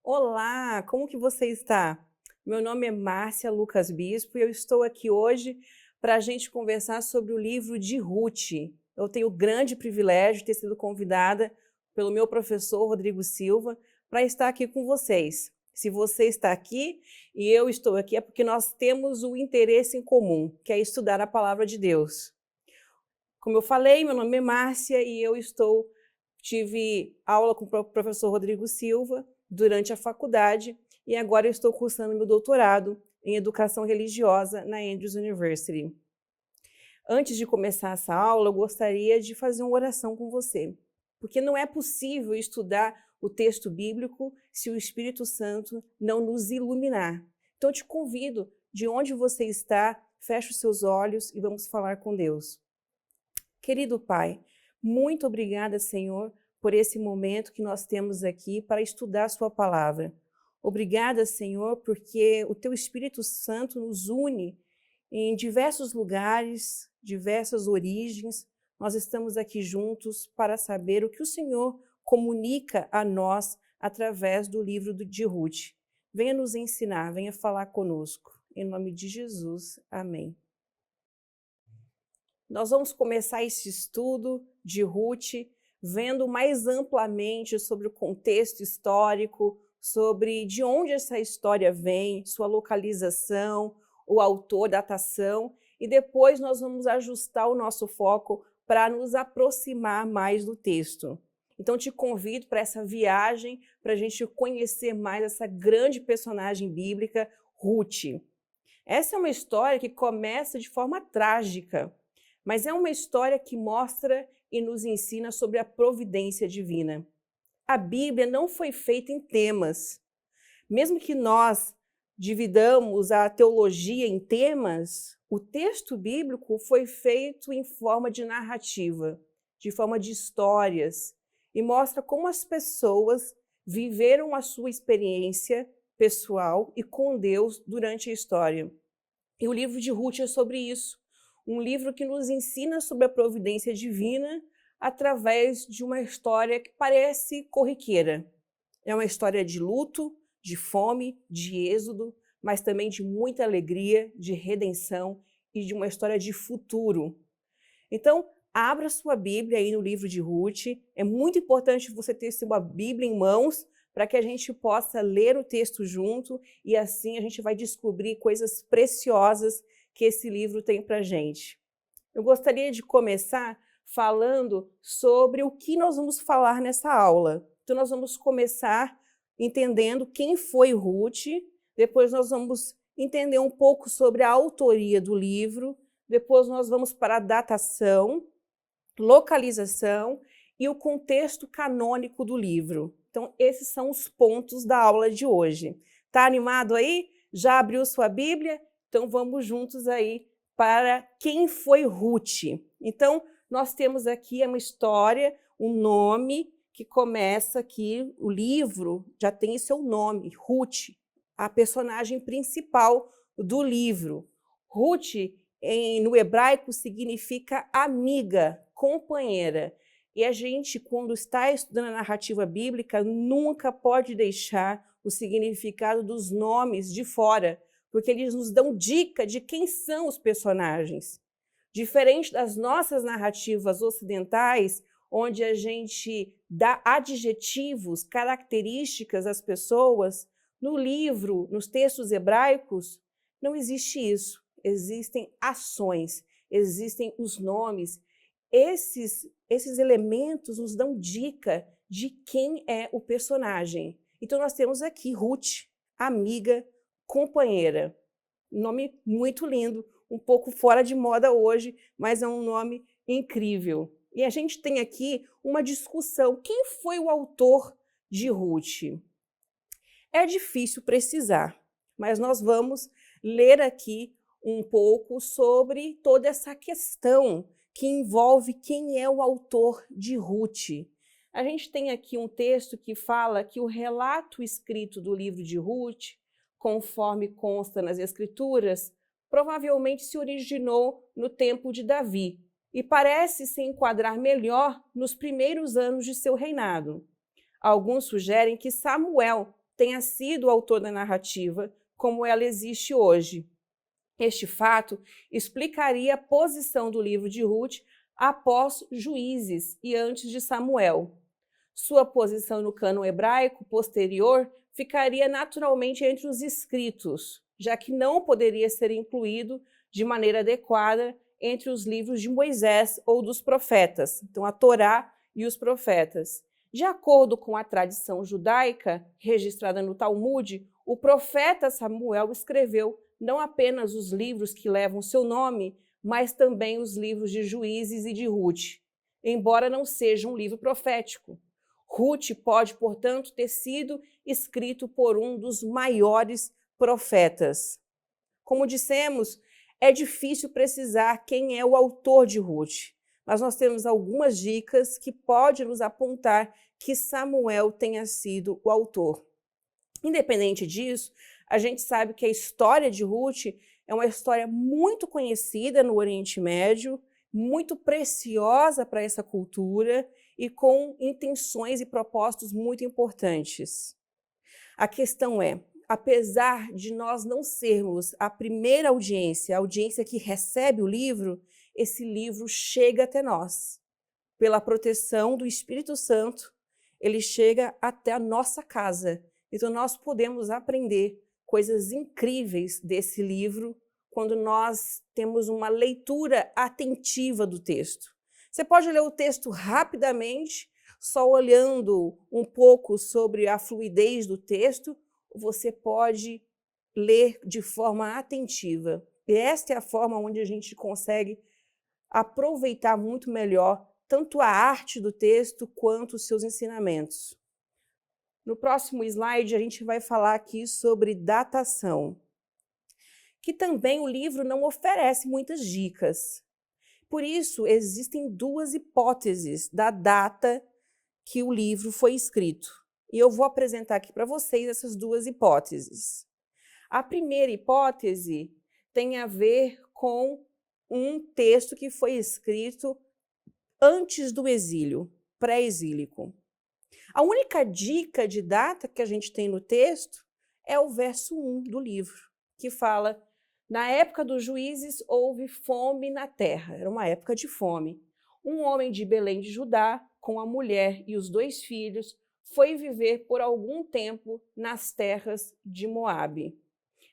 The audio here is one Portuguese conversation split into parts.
Olá, como que você está? Meu nome é Márcia Lucas Bispo e eu estou aqui hoje para a gente conversar sobre o livro de Ruth. Eu tenho o grande privilégio de ter sido convidada pelo meu professor Rodrigo Silva para estar aqui com vocês. Se você está aqui e eu estou aqui é porque nós temos um interesse em comum, que é estudar a palavra de Deus. Como eu falei, meu nome é Márcia e tive aula com o professor Rodrigo Silva durante a faculdade e agora eu estou cursando meu doutorado em educação religiosa na Andrews University. Antes de começar essa aula, eu gostaria de fazer uma oração com você, porque não é possível estudar o texto bíblico se o Espírito Santo não nos iluminar. Então, eu te convido, de onde você está, feche os seus olhos e vamos falar com Deus. Querido Pai, muito obrigada, Senhor, por esse momento que nós temos aqui para estudar a Sua palavra. Obrigada, Senhor, porque o Teu Espírito Santo nos une em diversos lugares, diversas origens. Nós estamos aqui juntos para saber o que o Senhor comunica a nós através do livro de Ruth. Venha nos ensinar, venha falar conosco. Em nome de Jesus, amém. Nós vamos começar esse estudo de Ruth vendo mais amplamente sobre o contexto histórico, sobre de onde essa história vem, sua localização, o autor, datação, e depois nós vamos ajustar o nosso foco para nos aproximar mais do texto. Então, te convido para essa viagem, para a gente conhecer mais essa grande personagem bíblica, Ruth. Essa é uma história que começa de forma trágica, mas é uma história que mostra e nos ensina sobre a providência divina. A Bíblia não foi feita em temas. Mesmo que nós dividamos a teologia em temas, o texto bíblico foi feito em forma de narrativa, de forma de histórias, e mostra como as pessoas viveram a sua experiência pessoal e com Deus durante a história. E o livro de Ruth é sobre isso. Um livro que nos ensina sobre a providência divina através de uma história que parece corriqueira. É uma história de luto, de fome, de êxodo, mas também de muita alegria, de redenção e de uma história de futuro. Então, abra sua Bíblia aí no livro de Ruth. É muito importante você ter sua Bíblia em mãos para que a gente possa ler o texto junto e assim a gente vai descobrir coisas preciosas que esse livro tem para a gente. Eu gostaria de começar falando sobre o que nós vamos falar nessa aula. Então, nós vamos começar entendendo quem foi Ruth, depois nós vamos entender um pouco sobre a autoria do livro, depois nós vamos para a datação, localização e o contexto canônico do livro. Então, esses são os pontos da aula de hoje. Tá animado aí? Já abriu sua Bíblia? Então, vamos juntos aí para quem foi Ruth. Então, nós temos aqui uma história, um nome que começa aqui, o livro já tem seu nome, Ruth, a personagem principal do livro. Ruth, no hebraico, significa amiga, companheira. E a gente, quando está estudando a narrativa bíblica, nunca pode deixar o significado dos nomes de fora, porque eles nos dão dica de quem são os personagens. Diferente das nossas narrativas ocidentais, onde a gente dá adjetivos, características às pessoas, no livro, nos textos hebraicos, não existe isso. Existem ações, existem os nomes. Esses elementos nos dão dica de quem é o personagem. Então, nós temos aqui Ruth, amiga, companheira. Nome muito lindo, um pouco fora de moda hoje, mas é um nome incrível. E a gente tem aqui uma discussão. Quem foi o autor de Ruth? É difícil precisar, mas nós vamos ler aqui um pouco sobre toda essa questão que envolve quem é o autor de Ruth. A gente tem aqui um texto que fala que o relato escrito do livro de Ruth, conforme consta nas Escrituras, provavelmente se originou no tempo de Davi e parece se enquadrar melhor nos primeiros anos de seu reinado. Alguns sugerem que Samuel tenha sido o autor da narrativa como ela existe hoje. Este fato explicaria a posição do livro de Ruth após Juízes e antes de Samuel. Sua posição no cânon hebraico posterior ficaria naturalmente entre os escritos, já que não poderia ser incluído de maneira adequada entre os livros de Moisés ou dos profetas, então a Torá e os profetas. De acordo com a tradição judaica registrada no Talmud, o profeta Samuel escreveu não apenas os livros que levam seu nome, mas também os livros de Juízes e de Ruth, embora não seja um livro profético. Ruth pode, portanto, ter sido escrito por um dos maiores profetas. Como dissemos, é difícil precisar quem é o autor de Ruth, mas nós temos algumas dicas que podem nos apontar que Samuel tenha sido o autor. Independente disso, a gente sabe que a história de Ruth é uma história muito conhecida no Oriente Médio, muito preciosa para essa cultura e com intenções e propósitos muito importantes. A questão é, apesar de nós não sermos a primeira audiência, a audiência que recebe o livro, esse livro chega até nós. Pela proteção do Espírito Santo, ele chega até a nossa casa. Então, nós podemos aprender coisas incríveis desse livro quando nós temos uma leitura atentiva do texto. Você pode ler o texto rapidamente, só olhando um pouco sobre a fluidez do texto, ou você pode ler de forma atentiva. E esta é a forma onde a gente consegue aproveitar muito melhor tanto a arte do texto quanto os seus ensinamentos. No próximo slide, a gente vai falar aqui sobre datação, que também o livro não oferece muitas dicas. Por isso, existem duas hipóteses da data que o livro foi escrito. E eu vou apresentar aqui para vocês essas duas hipóteses. A primeira hipótese tem a ver com um texto que foi escrito antes do exílio, pré-exílico. A única dica de data que a gente tem no texto é o verso 1 do livro, que fala: na época dos juízes houve fome na terra, era uma época de fome. Um homem de Belém de Judá, com a mulher e os 2 filhos, foi viver por algum tempo nas terras de Moabe.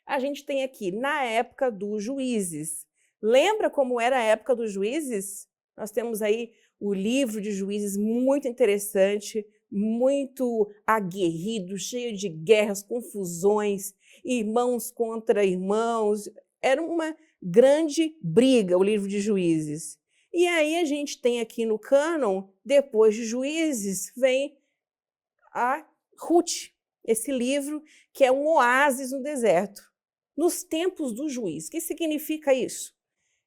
A gente tem aqui, na época dos juízes. Lembra como era a época dos juízes? Nós temos aí o livro de Juízes, muito interessante, muito aguerrido, cheio de guerras, confusões, irmãos contra irmãos. Era uma grande briga o livro de Juízes. E aí a gente tem aqui no cânon, depois de Juízes, vem a Ruth, esse livro que é um oásis no deserto. Nos tempos do juiz. O que significa isso?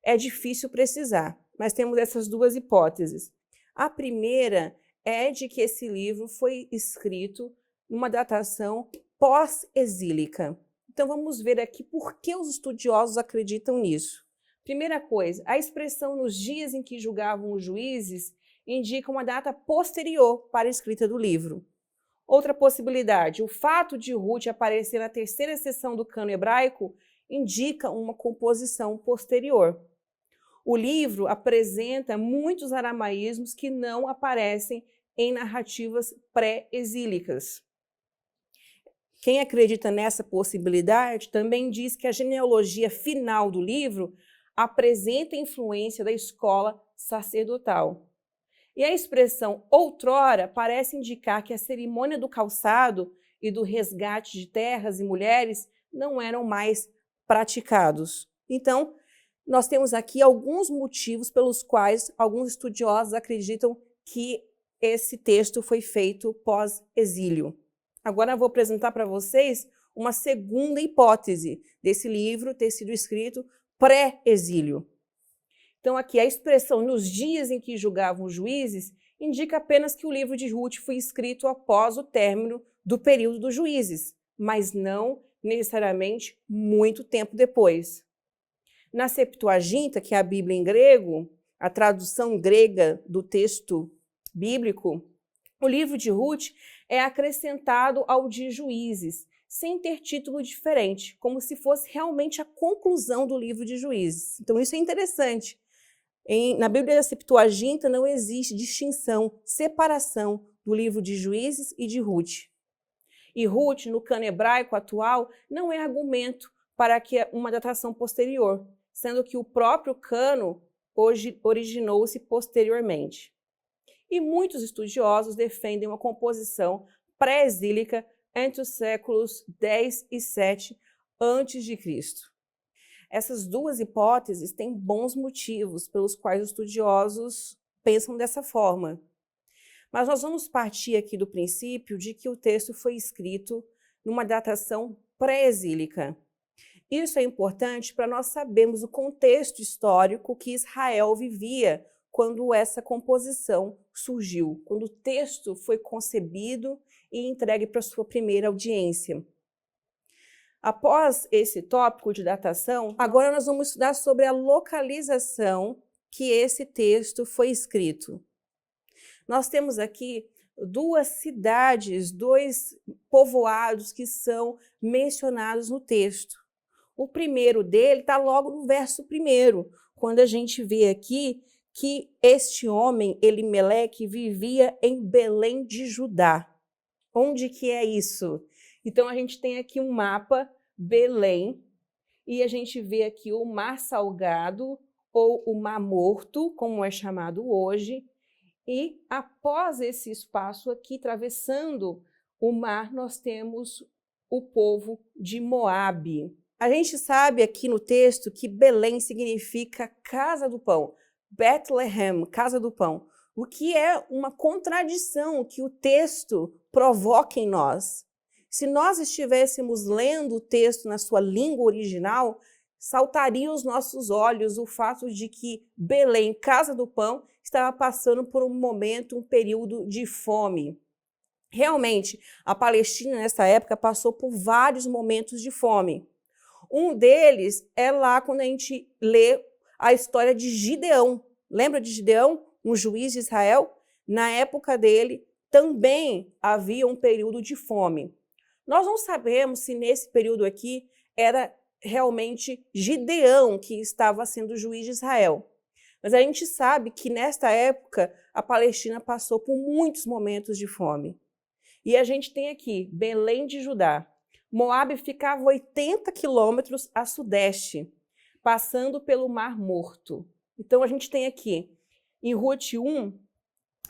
É difícil precisar, mas temos essas duas hipóteses. A primeira é de que esse livro foi escrito numa datação pós-exílica. Então vamos ver aqui por que os estudiosos acreditam nisso. Primeira coisa, a expressão nos dias em que julgavam os juízes indica uma data posterior para a escrita do livro. Outra possibilidade, o fato de Ruth aparecer na terceira seção do cânon hebraico indica uma composição posterior. O livro apresenta muitos aramaísmos que não aparecem em narrativas pré-exílicas. Quem acredita nessa possibilidade também diz que a genealogia final do livro apresenta influência da escola sacerdotal. E a expressão outrora parece indicar que a cerimônia do calçado e do resgate de terras e mulheres não eram mais praticados. Então, nós temos aqui alguns motivos pelos quais alguns estudiosos acreditam que esse texto foi feito pós-exílio. Agora eu vou apresentar para vocês uma segunda hipótese desse livro ter sido escrito pré-exílio. Então aqui a expressão nos dias em que julgavam os juízes indica apenas que o livro de Ruth foi escrito após o término do período dos juízes, mas não necessariamente muito tempo depois. Na Septuaginta, que é a Bíblia em grego, a tradução grega do texto bíblico, o livro de Ruth é acrescentado ao de Juízes, sem ter título diferente, como se fosse realmente a conclusão do livro de Juízes. Então isso é interessante. Na Bíblia da Septuaginta não existe distinção, separação do livro de Juízes e de Ruth. E Ruth, no cano hebraico atual, não é argumento para que uma datação posterior, sendo que o próprio cano originou-se posteriormente. E muitos estudiosos defendem uma composição pré-exílica entre os séculos 10 e 7 a.C. Essas duas hipóteses têm bons motivos pelos quais os estudiosos pensam dessa forma. Mas nós vamos partir aqui do princípio de que o texto foi escrito numa datação pré-exílica. Isso é importante para nós sabermos o contexto histórico que Israel vivia quando essa composição surgiu, quando o texto foi concebido e entregue para sua primeira audiência. Após esse tópico de datação, agora nós vamos estudar sobre a localização que esse texto foi escrito. Nós temos aqui duas cidades, dois povoados que são mencionados no texto. O primeiro dele está logo no verso 1, quando a gente vê aqui que este homem, Elimeleque, vivia em Belém de Judá. Onde que é isso? Então, a gente tem aqui um mapa, Belém, e a gente vê aqui o Mar Salgado, ou o Mar Morto, como é chamado hoje, e após esse espaço aqui, atravessando o mar, nós temos o povo de Moabe. A gente sabe aqui no texto que Belém significa casa do pão, Bethlehem, casa do pão, o que é uma contradição que o texto provoca em nós. Se nós estivéssemos lendo o texto na sua língua original, saltaria aos nossos olhos o fato de que Belém, casa do pão, estava passando por um momento, um período de fome. Realmente, a Palestina nessa época passou por vários momentos de fome. Um deles é lá quando a gente lê a história de Gideão. Lembra de Gideão, um juiz de Israel? Na época dele também havia um período de fome. Nós não sabemos se nesse período aqui era realmente Gideão que estava sendo juiz de Israel. Mas a gente sabe que nesta época a Palestina passou por muitos momentos de fome. E a gente tem aqui Belém de Judá. Moabe ficava 80 quilômetros a sudeste, passando pelo Mar Morto. Então a gente tem aqui, em Ruth 1,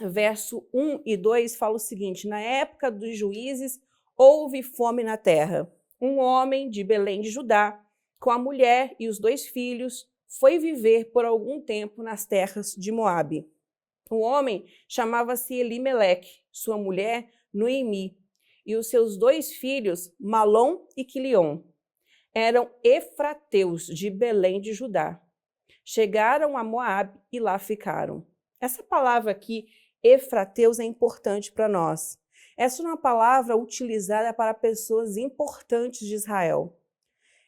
verso 1 e 2, fala o seguinte: na época dos juízes houve fome na terra. Um homem de Belém de Judá, com a mulher e os 2 filhos, foi viver por algum tempo nas terras de Moabe. O homem chamava-se Elimeleque, sua mulher Noemi, e os seus 2 filhos, Malom e Quilion. Eram efrateus de Belém de Judá. Chegaram a Moabe e lá ficaram. Essa palavra aqui, efrateus, é importante para nós. Essa é uma palavra utilizada para pessoas importantes de Israel.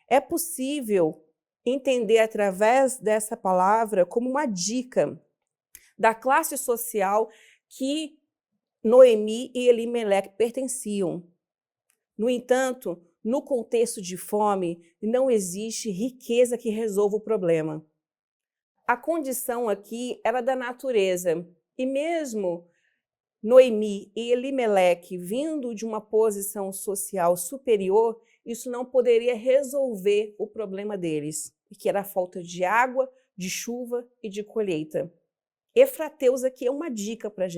É possível entender através dessa palavra como uma dica da classe social que Noemi e Elimeleque pertenciam. No entanto, no contexto de fome, não existe riqueza que resolva o problema. A condição aqui era da natureza, e mesmo Noemi e Elimeleque vindo de uma posição social superior, isso não poderia resolver o problema deles, que era a falta de água, de chuva e de colheita. Efrateus aqui é uma dica para a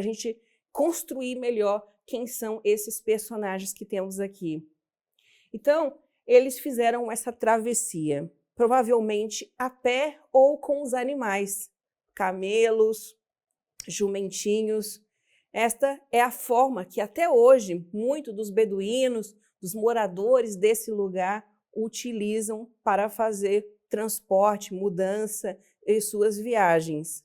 gente construir melhor quem são esses personagens que temos aqui. Então, eles fizeram essa travessia, provavelmente a pé ou com os animais, camelos, jumentinhos. Esta é a forma que até hoje muitos dos beduínos, dos moradores desse lugar, utilizam para fazer transporte, mudança em suas viagens.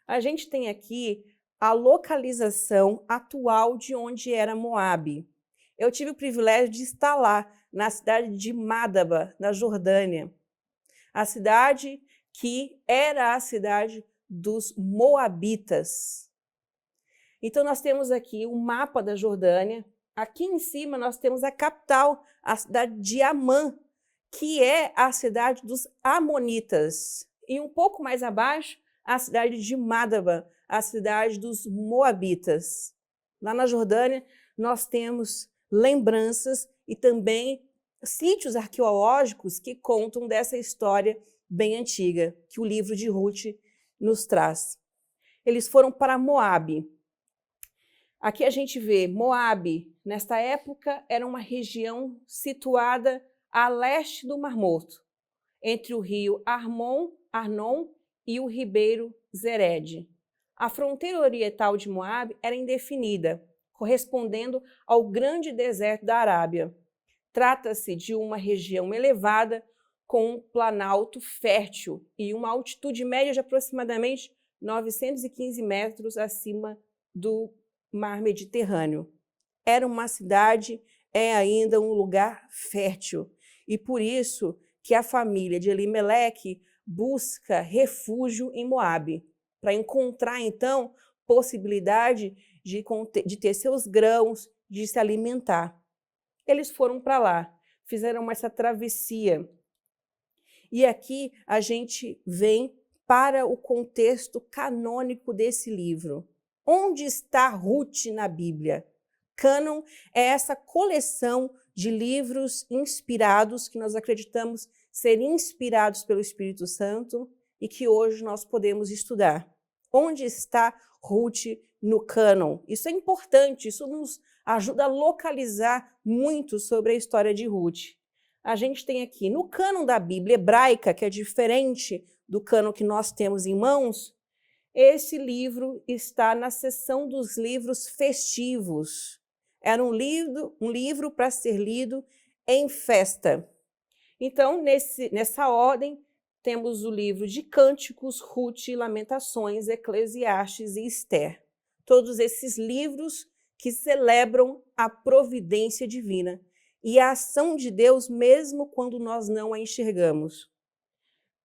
A gente tem aqui a localização atual de onde era Moabe. Eu tive o privilégio de estar lá, na cidade de Madaba, na Jordânia. A cidade que era a cidade dos Moabitas. Então, nós temos aqui o mapa da Jordânia. Aqui em cima, nós temos a capital, a cidade de Amã, que é a cidade dos Amonitas. E um pouco mais abaixo, a cidade de Madaba, a cidade dos Moabitas. Lá na Jordânia, nós temos lembranças e também sítios arqueológicos que contam dessa história bem antiga, que o livro de Ruth nos traz. Eles foram para Moabe. Aqui a gente vê Moabe, nesta época, era uma região situada a leste do Mar Morto, entre o rio Arnon e o ribeiro Zered. A fronteira oriental de Moabe era indefinida, correspondendo ao grande deserto da Arábia. Trata-se de uma região elevada com um planalto fértil e uma altitude média de aproximadamente 915 metros acima do Mar Mediterrâneo. Era uma cidade, é ainda um lugar fértil, e por isso que a família de Elimeleque busca refúgio em Moabe, para encontrar, então, possibilidade de ter seus grãos, de se alimentar. Eles foram para lá, fizeram essa travessia. E aqui a gente vem para o contexto canônico desse livro. Onde está Ruth na Bíblia? Cânon é essa coleção de livros inspirados, que nós acreditamos ser inspirados pelo Espírito Santo e que hoje nós podemos estudar. Onde está Ruth no cânon? Isso é importante, isso nos ajuda a localizar muito sobre a história de Ruth. A gente tem aqui, no cânon da Bíblia hebraica, que é diferente do cânon que nós temos em mãos, esse livro está na seção dos livros festivos. Era um livro para ser lido em festa. Então, nessa ordem, temos o livro de Cânticos, Ruth, Lamentações, Eclesiastes e Esther. Todos esses livros que celebram a providência divina e a ação de Deus mesmo quando nós não a enxergamos.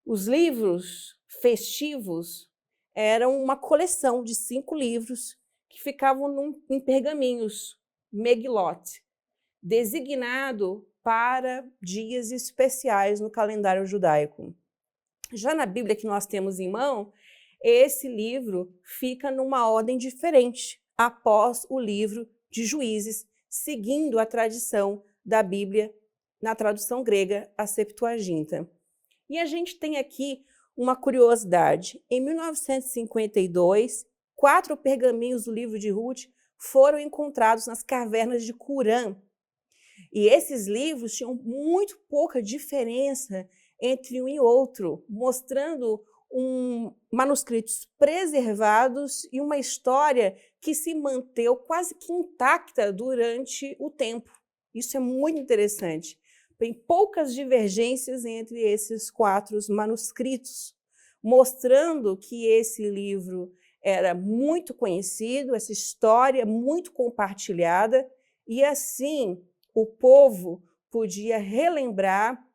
Os livros festivos eram uma coleção de 5 livros que ficavam em pergaminhos, Megilot, designado para dias especiais no calendário judaico. Já na Bíblia que nós temos em mão, esse livro fica numa ordem diferente, após o livro de Juízes, seguindo a tradição da Bíblia na tradução grega, a Septuaginta. E a gente tem aqui uma curiosidade. Em 1952, 4 pergaminhos do livro de Ruth foram encontrados nas cavernas de Qumran. E esses livros tinham muito pouca diferença entre um e outro, mostrando manuscritos preservados e uma história que se manteve quase que intacta durante o tempo. Isso é muito interessante. Tem poucas divergências entre esses 4 manuscritos, mostrando que esse livro era muito conhecido, essa história muito compartilhada, e assim o povo podia relembrar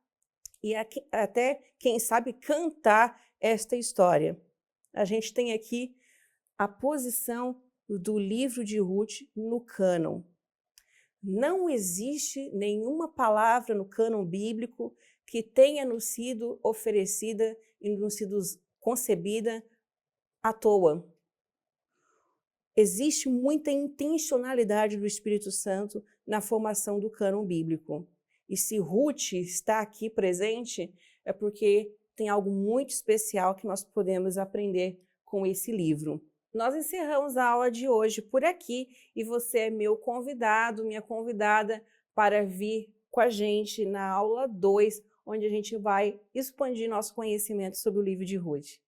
e até, quem sabe, cantar esta história. A gente tem aqui a posição do livro de Ruth no cânon. Não existe nenhuma palavra no cânon bíblico que tenha nos sido oferecida e nos sido concebida à toa. Existe muita intencionalidade do Espírito Santo na formação do cânon bíblico. E se Ruth está aqui presente, é porque tem algo muito especial que nós podemos aprender com esse livro. Nós encerramos a aula de hoje por aqui e você é meu convidado, minha convidada para vir com a gente na aula 2, onde a gente vai expandir nosso conhecimento sobre o livro de Ruth.